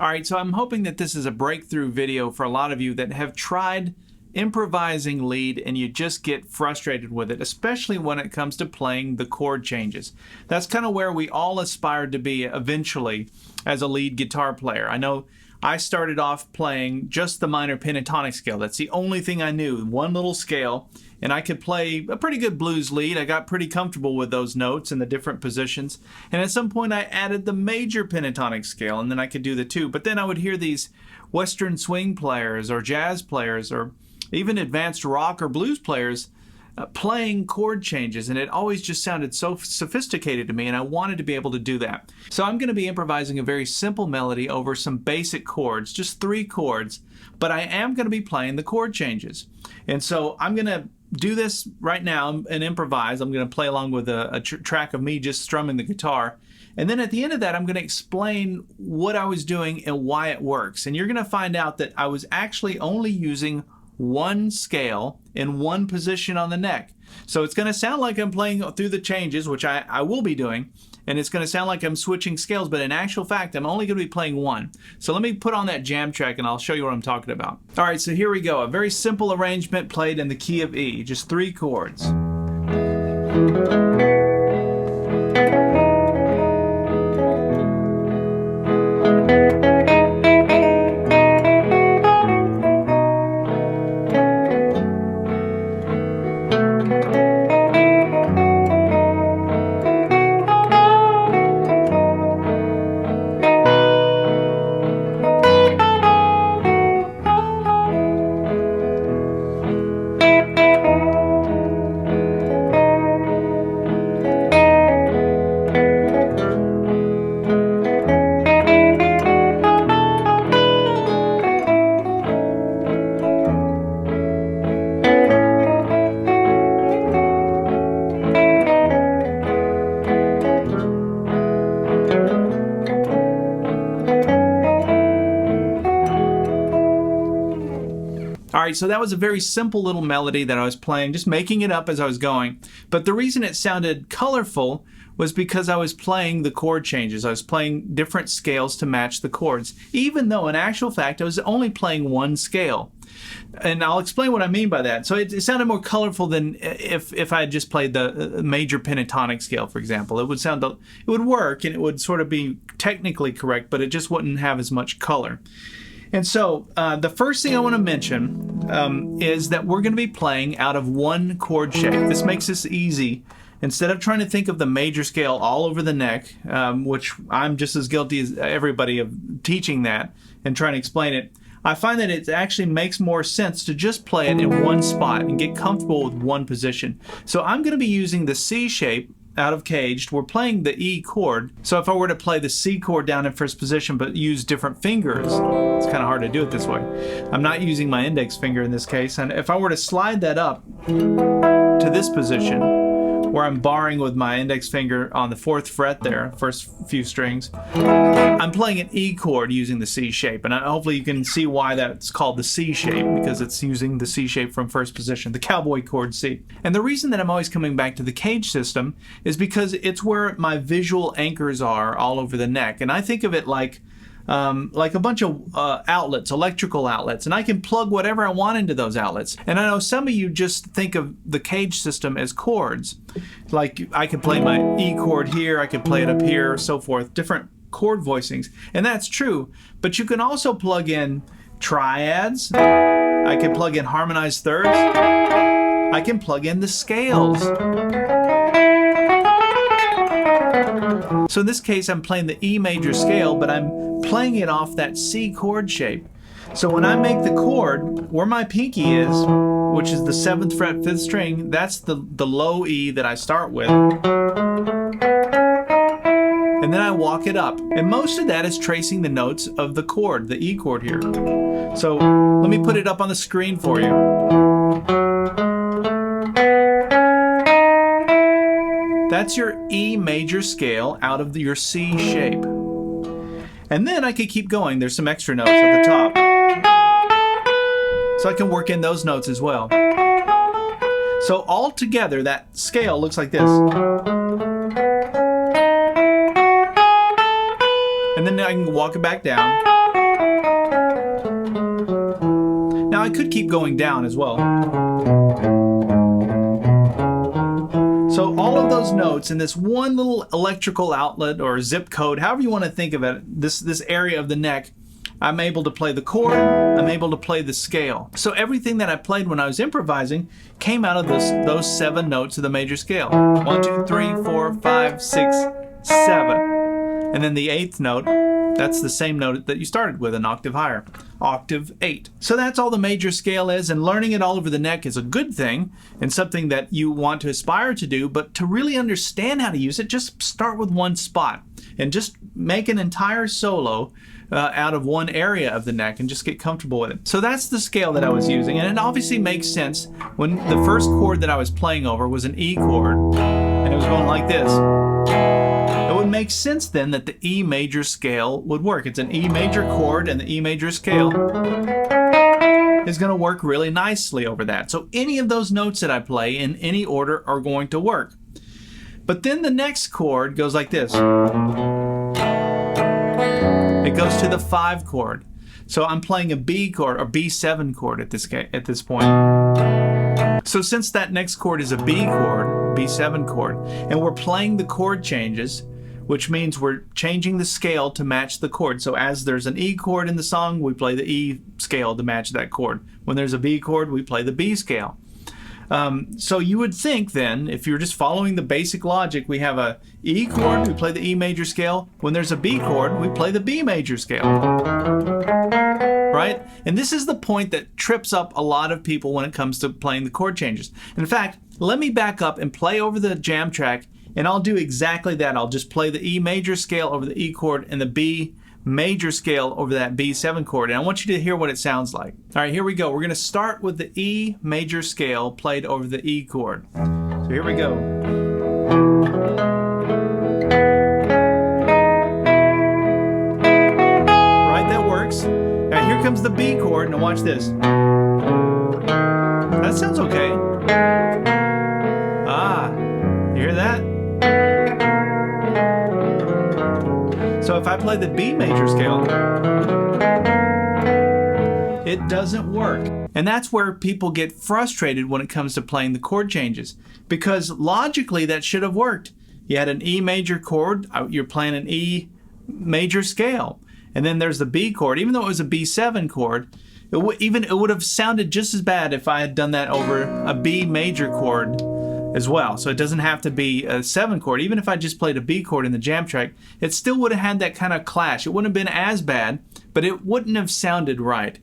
All right, so I'm hoping that this is a breakthrough video for a lot of you that have tried improvising lead and you just get frustrated with it, especially when it comes to playing the chord changes. That's kind of where we all aspired to be eventually as a lead guitar player. I know I started off playing just the minor pentatonic scale. That's the only thing I knew, one little scale, and I could play a pretty good blues lead. I got pretty comfortable with those notes and the different positions. And at some point I added the major pentatonic scale, and then I could do the two. But then I would hear these Western swing players or jazz players or even advanced rock or blues players playing chord changes, and it always just sounded so sophisticated to me, and I wanted to be able to do that. So I'm going to be improvising a very simple melody over some basic chords, just 3 chords, but I am going to be playing the chord changes. And so I'm going to do this right now and improvise. I'm going to play along with a track of me just strumming the guitar. And then at the end of that, I'm going to explain what I was doing and why it works. And you're going to find out that I was actually only using one scale in one position on the neck. So it's going to sound like I'm playing through the changes, which I will be doing, and it's going to sound like I'm switching scales, but in actual fact, I'm only going to be playing one. So let me put on that jam track and I'll show you what I'm talking about. All right, so here we go. A very simple arrangement played in the key of E, just 3 chords. All right, so that was a very simple little melody that I was playing, just making it up as I was going. But the reason it sounded colorful was because I was playing the chord changes. I was playing different scales to match the chords, even though in actual fact I was only playing one scale. And I'll explain what I mean by that. So it sounded more colorful than if I had just played the major pentatonic scale, for example. It would work and it would sort of be technically correct, but it just wouldn't have as much color. And so the first thing I want to mention is that we're going to be playing out of one chord shape. This makes this easy. Instead of trying to think of the major scale all over the neck, which I'm just as guilty as everybody of teaching that and trying to explain it, I find that it actually makes more sense to just play it in one spot and get comfortable with one position. So I'm going to be using the C shape out of caged. We're playing the E chord. So if I were to play the C chord down in first position but use different fingers, it's kind of hard to do it this way. I'm not using my index finger in this case, and if I were to slide that up to this position where I'm barring with my index finger on the 4th fret there, first few strings, I'm playing an E chord using the C shape, and hopefully you can see why that's called the C shape, because it's using the C shape from first position, the cowboy chord C. And the reason that I'm always coming back to the cage system is because it's where my visual anchors are all over the neck, and I think of it like a bunch of outlets, electrical outlets, and I can plug whatever I want into those outlets. And I know some of you just think of the cage system as chords. Like I could play my E chord here, I could play it up here, so forth, different chord voicings. And that's true, but you can also plug in triads, I can plug in harmonized thirds, I can plug in the scales. So in this case, I'm playing the E major scale, but I'm playing it off that C chord shape. So when I make the chord, where my pinky is, which is the 7th fret, 5th string, that's the low E that I start with. And then I walk it up. And most of that is tracing the notes of the chord, the E chord here. So let me put it up on the screen for you. That's your E major scale out of your C shape. And then I could keep going. There's some extra notes at the top. So I can work in those notes as well. So all together, that scale looks like this. And then I can walk it back down. Now I could keep going down as well. So all of those notes in this one little electrical outlet or zip code, however you want to think of it, this area of the neck, I'm able to play the chord, I'm able to play the scale. So everything that I played when I was improvising came out of those 7 notes of the major scale. 1, 2, 3, 4, 5, 6, 7. And then the 8th note, that's the same note that you started with, an octave higher, octave 8. So that's all the major scale is, and learning it all over the neck is a good thing and something that you want to aspire to do, but to really understand how to use it, just start with one spot and just make an entire solo out of one area of the neck and just get comfortable with it. So that's the scale that I was using, and it obviously makes sense when the first chord that I was playing over was an E chord and it was going like this. It would make sense then that the E major scale would work. It's an E major chord and the E major scale is going to work really nicely over that. So any of those notes that I play in any order are going to work. But then the next chord goes like this. It goes to the 5 chord. So I'm playing a B chord or B7 chord at this point. So since that next chord is a B chord, B7 chord, and we're playing the chord changes, which means we're changing the scale to match the chord. So as there's an E chord in the song, we play the E scale to match that chord. When there's a B chord, we play the B scale. So you would think then, if you're just following the basic logic, we have a E chord, we play the E major scale. When there's a B chord, we play the B major scale. Right? And this is the point that trips up a lot of people when it comes to playing the chord changes. In fact, let me back up and play over the jam track, and I'll do exactly that. I'll just play the E major scale over the E chord and the B major scale over that B7 chord, and I want you to hear what it sounds like. All right, here we go. We're going to start with the E major scale played over the E chord. So here we go. Right, that works. Now here comes the B chord. Now watch this. That sounds okay. Ah, you hear that? So if I play the B major scale, it doesn't work. And that's where people get frustrated when it comes to playing the chord changes, because logically that should have worked. You had an E major chord, you're playing an E major scale, and then there's the B chord. Even though it was a B7 chord, it would have sounded just as bad if I had done that over a B major chord as well. So it doesn't have to be a 7 chord. Even if I just played a B chord in the jam track, it still would have had that kind of clash. It wouldn't have been as bad, but it wouldn't have sounded right.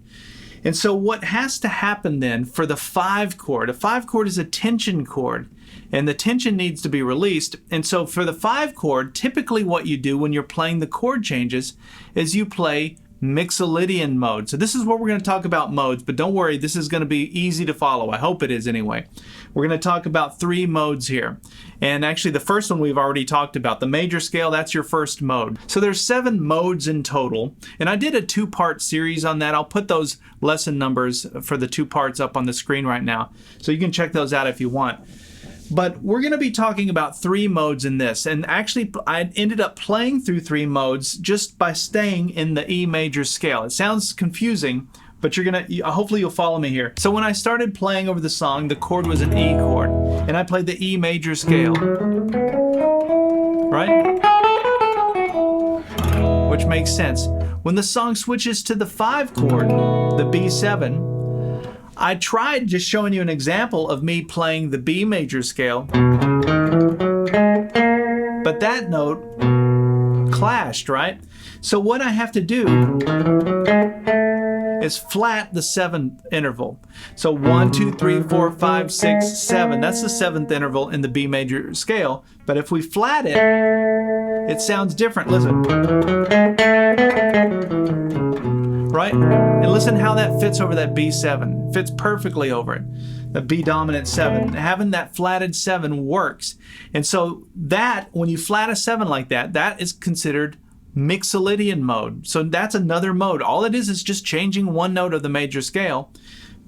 And so what has to happen then for the 5 chord, a 5 chord is a tension chord, and the tension needs to be released. And so for the 5 chord, typically what you do when you're playing the chord changes is you play Lydian mode. So this is where we're going to talk about modes, but don't worry, this is going to be easy to follow. I hope it is anyway. We're going to talk about 3 modes here. And actually the first one we've already talked about. The major scale, that's your first mode. So there's 7 modes in total. And I did a 2-part series on that. I'll put those lesson numbers for the 2 parts up on the screen right now. So you can check those out if you want. But we're going to be talking about 3 modes in this, and actually I ended up playing through 3 modes just by staying in the E major scale. It sounds confusing, but hopefully you'll follow me here. So when I started playing over the song, the chord was an E chord, and I played the E major scale, right? Which makes sense. When the song switches to the 5 chord, the B7, I tried just showing you an example of me playing the B major scale, but that note clashed, right? So what I have to do is flat the 7th interval. So 1, 2, 3, 4, 5, 6, 7. That's the 7th interval in the B major scale. But if we flat it, it sounds different. Listen. Right? And listen how that fits over that B7. It fits perfectly over it. The B dominant 7. Having that flatted 7 works. And so that, when you flat a 7 like that, that is considered Lydian mode. So that's another mode. All it is just changing one note of the major scale.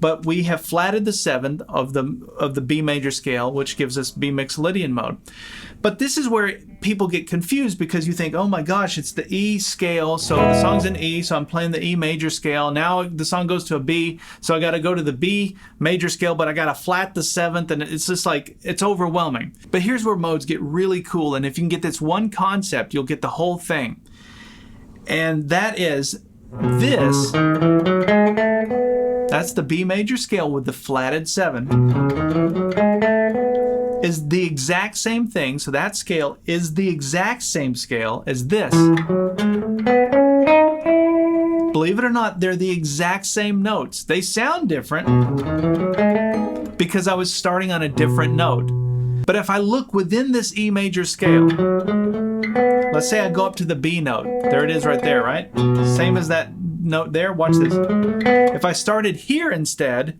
but we have flatted the 7th of the B major scale, which gives us B mixed Lydian mode. But this is where people get confused, because you think, oh my gosh, it's the E scale, so the song's in E, so I'm playing the E major scale. Now the song goes to a B, so I got to go to the B major scale, but I got to flat the 7th, and it's just like, it's overwhelming. But here's where modes get really cool, and if you can get this one concept, you'll get the whole thing. And that is this. That's the B major scale with the flatted 7. Is the exact same thing, so that scale is the exact same scale as this. Believe it or not, they're the exact same notes. They sound different because I was starting on a different note. But if I look within this E major scale, let's say I go up to the B note. There it is right there, right? Same as that note there. Watch this. If I started here instead,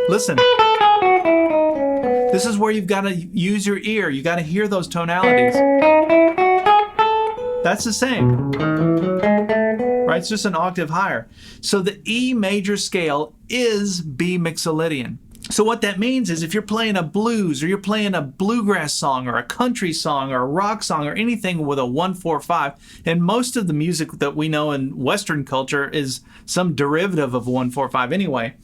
listen. This is where you've got to use your ear. You got to hear those tonalities. That's the same. Right? It's just an octave higher. So the E major scale is B Mixolydian. So what that means is if you're playing a blues, or you're playing a bluegrass song, or a country song, or a rock song, or anything with a 1-4-5, and most of the music that we know in Western culture is some derivative of 1-4-5 anyway.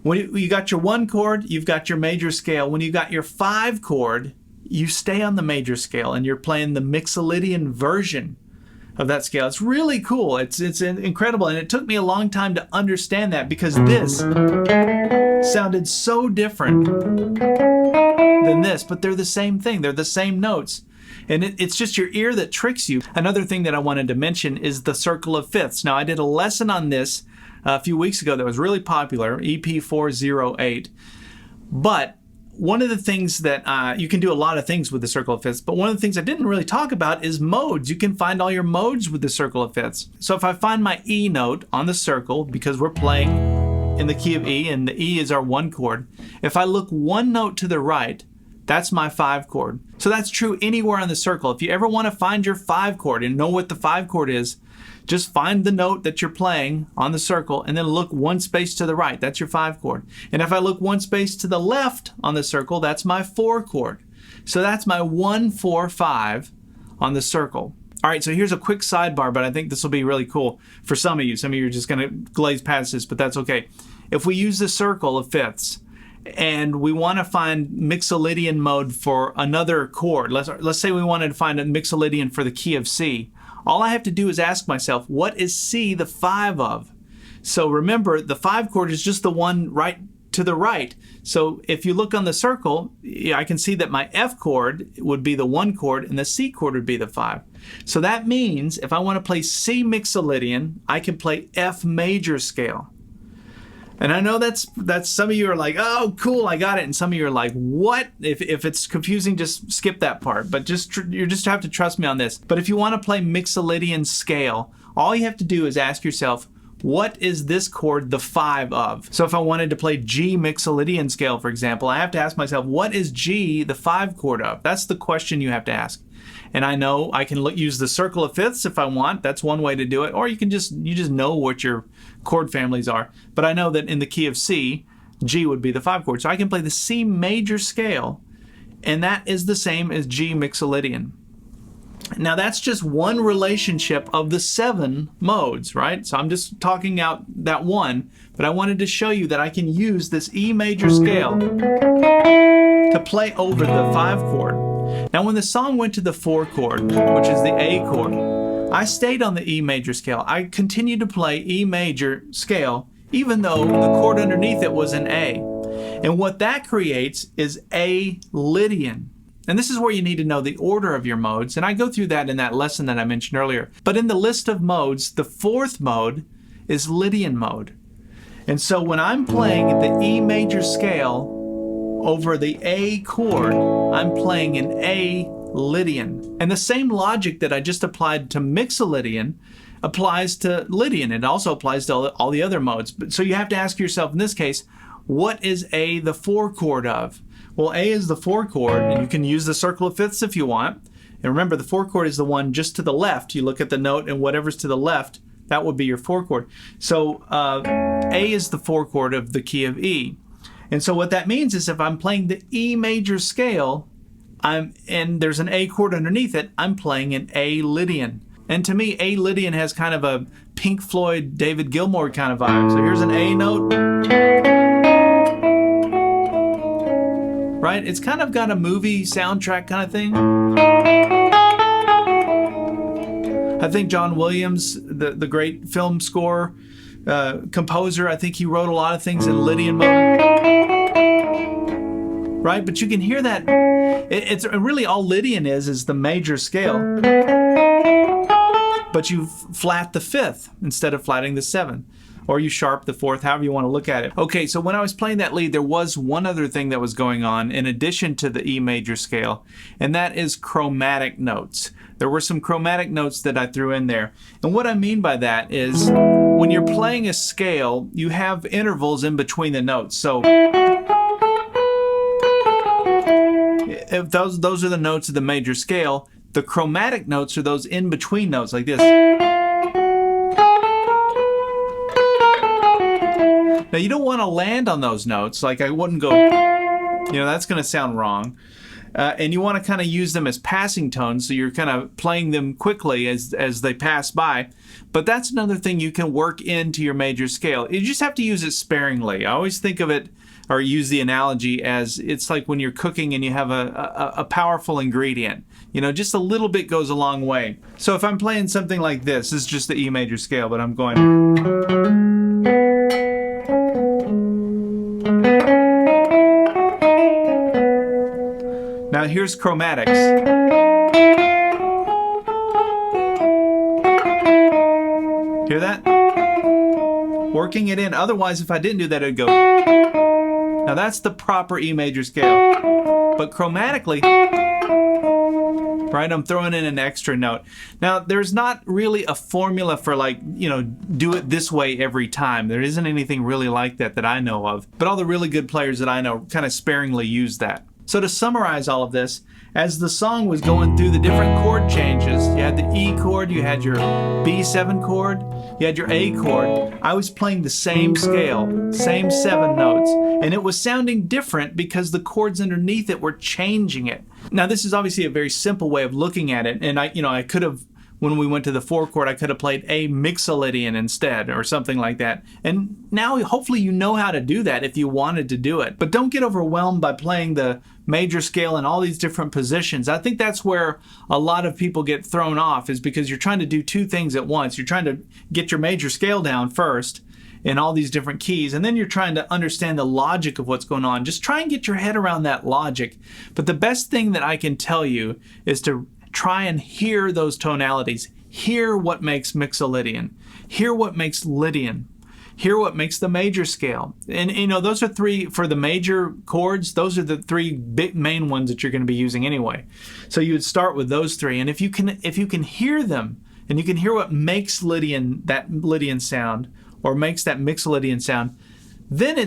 When you got your 1 chord, you've got your major scale. When you got your 5 chord, you stay on the major scale, and you're playing the Mixolydian version of that scale. It's really cool. It's incredible, and it took me a long time to understand that, because this sounded so different than this, but they're the same thing. They're the same notes. And it's just your ear that tricks you. Another thing that I wanted to mention is the circle of fifths. Now, I did a lesson on this a few weeks ago that was really popular, EP408. But one of the things that you can do a lot of things with the circle of fifths, but one of the things I didn't really talk about is modes. You can find all your modes with the circle of fifths. So if I find my E note on the circle, because we're playing in the key of E, and the E is our 1 chord, if I look 1 note to the right, that's my 5 chord. So that's true anywhere on the circle. If you ever want to find your 5 chord and know what the 5 chord is, just find the note that you're playing on the circle and then look 1 space to the right. That's your 5 chord. And if I look 1 space to the left on the circle, that's my 4 chord. So that's my 1-4-5 on the circle. All right, so here's a quick sidebar, but I think this will be really cool for some of you. Some of you are just going to glaze past this, but that's okay. If we use the circle of fifths and we want to find Mixolydian mode for another chord, let's say we wanted to find a Mixolydian for the key of C. All I have to do is ask myself, what is C the 5 of? So remember, the 5 chord is just the one right to the right. So if you look on the circle, I can see that my F chord would be the 1 chord and the C chord would be the 5. So that means if I want to play C Mixolydian, I can play F major scale. And I know that's some of you are like, oh, cool, I got it. And some of you are like, what? If it's confusing, just skip that part. But you just have to trust me on this. But if you want to play Mixolydian scale, all you have to do is ask yourself, what is this chord the 5 of? So if I wanted to play G Mixolydian scale, for example, I have to ask myself, what is G the 5 chord of? That's the question you have to ask. And I know I can use the circle of fifths if I want. That's one way to do it. Or you just know what your chord families are. But I know that in the key of C, G would be the 5 chord. So I can play the C major scale, and that is the same as G Mixolydian. Now that's just one relationship of the 7 modes, right? So I'm just talking out that one, but I wanted to show you that I can use this E major scale to play over the 5 chord. Now when the song went to the 4 chord, which is the A chord, I stayed on the E major scale. I continued to play E major scale even though the chord underneath it was an A. And what that creates is A Lydian. And this is where you need to know the order of your modes, and I go through that in that lesson that I mentioned earlier. But in the list of modes, the 4th mode is Lydian mode. And so when I'm playing the E major scale over the A chord, I'm playing an A Lydian. And the same logic that I just applied to Mixolydian applies to Lydian. It also applies to all the other modes. So you have to ask yourself in this case, what is A the 4 chord of? Well, A is the 4 chord, and you can use the circle of fifths if you want. And remember, the 4 chord is the one just to the left. You look at the note, and whatever's to the left, That would be your 4 chord. So A is the 4 chord of the key of E. And so what that means is if I'm playing the E major scale, and there's an A chord underneath it, I'm playing an A Lydian. And to me, A Lydian has kind of a Pink Floyd, David Gilmour kind of vibe. So here's an A note. Right? It's kind of got a movie soundtrack kind of thing. I think John Williams, the great film score composer, I think he wrote a lot of things in Lydian mode. Right? But you can hear that. It's really all Lydian is the major scale. But you flat the 5th instead of flatting the 7th. Or you sharp the 4th, however you want to look at it. Okay, so when I was playing that lead, there was one other thing that was going on in addition to the E major scale, and that is chromatic notes. There were some chromatic notes that I threw in there. And what I mean by that is when you're playing a scale, you have intervals in between the notes. So if those are the notes of the major scale, the chromatic notes are those in between notes like this. Now you don't want to land on those notes. Like I wouldn't go, that's going to sound wrong. And you want to kind of use them as passing tones, so you're kind of playing them quickly as they pass by. But that's another thing you can work into your major scale. You just have to use it sparingly. I always think of it, or use the analogy as it's like when you're cooking and you have a powerful ingredient. Just a little bit goes a long way. So if I'm playing something like this is just the E major scale, but I'm going. Now here's chromatics. Hear that? Working it in. Otherwise, if I didn't do that, it'd go. Now that's the proper E major scale. But chromatically, right, I'm throwing in an extra note. Now, there's not really a formula for do it this way every time. There isn't anything really like that I know of. But all the really good players that I know kind of sparingly use that. So to summarize all of this, as the song was going through the different chord changes, you had the E chord, you had your B7 chord, you had your A chord. I was playing the same scale, same 7 notes, and it was sounding different because the chords underneath it were changing it. Now this is obviously a very simple way of looking at it, and I could have, when we went to the 4 chord, I could have played a Mixolydian instead or something like that. And now hopefully you know how to do that if you wanted to do it. But don't get overwhelmed by playing the major scale in all these different positions. I think that's where a lot of people get thrown off, is because you're trying to do 2 things at once. You're trying to get your major scale down first in all these different keys, and then you're trying to understand the logic of what's going on. Just try and get your head around that logic. But the best thing that I can tell you is to try and hear those tonalities. Hear what makes Mixolydian. Hear what makes Lydian. Hear what makes the major scale. And those are 3 for the major chords. Those are the 3 big main ones that you're going to be using anyway. So you would start with those 3, and if you can hear them, and you can hear what makes Lydian that Lydian sound, or makes that Mixolydian sound, then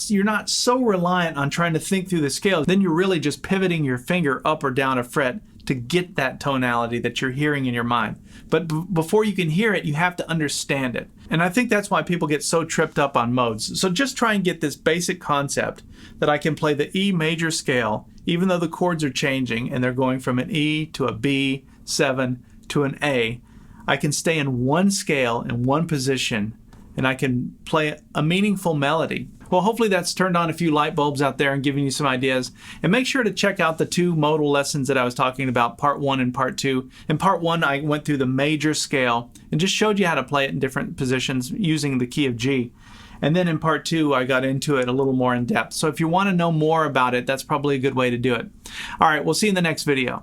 you're not so reliant on trying to think through the scale. Then you're really just pivoting your finger up or down a fret to get that tonality that you're hearing in your mind. But before you can hear it, you have to understand it. And I think that's why people get so tripped up on modes. So just try and get this basic concept that I can play the E major scale, even though the chords are changing and they're going from an E to a B7 to an A. I can stay in one scale in one position, and I can play a meaningful melody. Well, hopefully that's turned on a few light bulbs out there and giving you some ideas. And make sure to check out the 2 modal lessons that I was talking about, part 1 and part 2. In part 1, I went through the major scale and just showed you how to play it in different positions using the key of G. And then in part 2, I got into it a little more in depth. So if you want to know more about it, that's probably a good way to do it. All right, we'll see you in the next video.